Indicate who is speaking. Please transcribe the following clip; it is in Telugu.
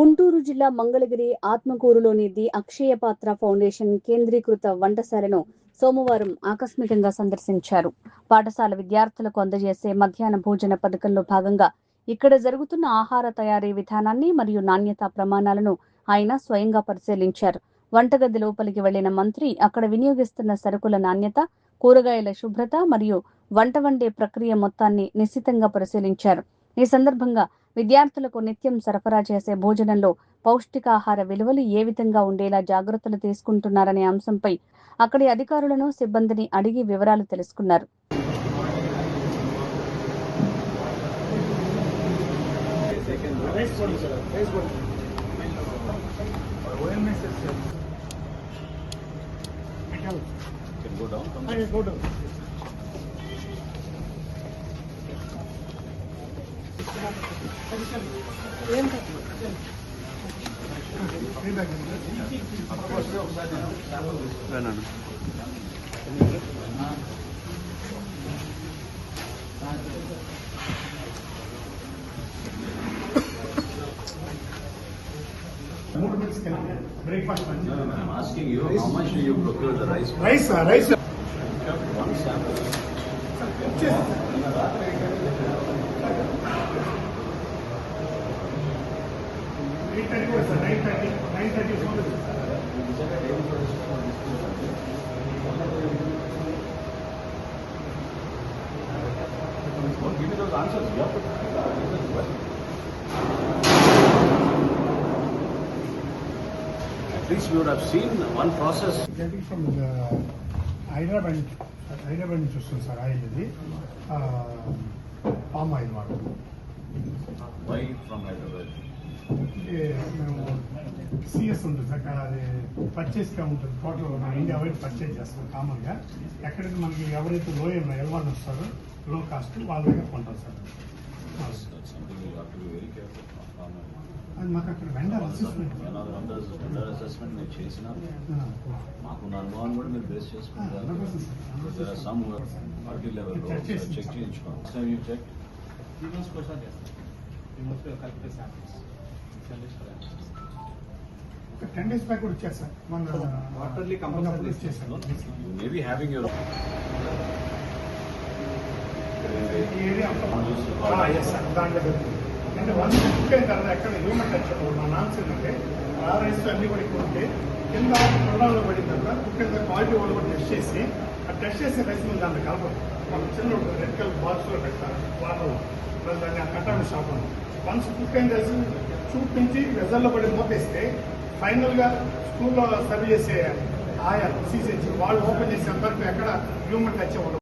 Speaker 1: గుంటూరు జిల్లా మంగళగిరి ఆత్మకూరులోని ది అక్షయపాత్ర ఫౌండేషన్ కేంద్రీకృత వంటశాలను సోమవారం ఆకస్మికంగా సందర్శించారు. పాఠశాల విద్యార్థులకు అందజేసే మధ్యాహ్న భోజన పథకంలో భాగంగా ఇక్కడ జరుగుతున్న ఆహార తయారీ విధానాన్ని మరియు నాణ్యతా ప్రమాణాలను ఆయన స్వయంగా పరిశీలించారు. వంటగది లోపలికి వెళ్లిన మంత్రి అక్కడ వినియోగిస్తున్న సరుకుల నాణ్యత, కూరగాయల శుభ్రత మరియు వంట వండే ప్రక్రియ మొత్తాన్ని నిశితంగా పరిశీలించారు. ఈ సందర్భంగా విద్యార్థులకు నిత్యం సరఫరా చేసే భోజనంలో పౌష్టికాహార విలువలు ఏ విధంగా ఉండేలా జాగ్రత్తలు తీసుకుంటున్నారనే అంశంపై అక్కడి అధికారులను, సిబ్బందిని అడిగి వివరాలు తెలుసుకున్నారు.
Speaker 2: Breakfast.
Speaker 3: I'm asking you, how much do you procure the rice?
Speaker 2: Rice.
Speaker 3: One sample.
Speaker 2: 9:30
Speaker 3: Give me those answers. You have to answer the question. At least you would have seen one process.
Speaker 2: Getting from the Hyderabad నుంచి వస్తుంది సార్ ఆయిల్ ఇది పామ్ ఆయిల్ వాడు.
Speaker 3: Why from Hyderabad?
Speaker 2: మేము సిఎస్ ఉంటుంది సార్, అది పర్చేస్గా ఉంటుంది. టోటల్ ఇండియా వైడ్ పర్చేజ్ చేస్తాం కామన్గా. ఎక్కడైతే మనకి ఎవరైతే లోయర్ ఎల్వాన్ వస్తారో లో కాస్ట్ వాళ్ళ దగ్గర కొంటాం సార్. అది మాకు అక్కడ వెండర్ అసెస్మెంట్
Speaker 3: మీరు చేసిన మాకున్న అనుభవాన్ని కూడా మీరు బేస్ చేసుకుంటారు. పార్టీ లెవెల్ చెక్ చేయించుకోండి. చెక్
Speaker 2: 10 days బ్యాక్ కూడా వచ్చారు సార్. మన ఇచ్చేసాను.
Speaker 3: Maybe having your
Speaker 2: area sir దాంట్లో అంటే వన్ కుక్ అయిన తర్వాత ఎక్కడ హ్యూమన్ టచ్ మా నాన్స్ ఏంటంటే ఆ రైస్ అన్ని కూడా ఎక్కువ ఉంటే కింద ప్రొడాల్లో పడిన తర్వాత కుక్ అయిన క్వాలిటీ వాళ్ళు కూడా టెస్ట్ చేసి ఆ టెస్ట్ చేసే రైస్ మీద దాంట్లో కలపదు. వాళ్ళు చిన్న రెడ్ కలర్ బాక్స్లో పెడతారు వాటర్లో, దాన్ని ఆ కట్టాడు షాప్ అని. వన్స్ కుక్ అయిన రైస్ చూపించి వెజల్లో పడి మూతేస్తే ఫైనల్గా స్కూల్లో సర్వ్ చేసే ఆయా సీసీ వాళ్ళు ఓపెన్ చేసే వరకు ఎక్కడ హ్యూమన్ టచ్ అవ్వదు.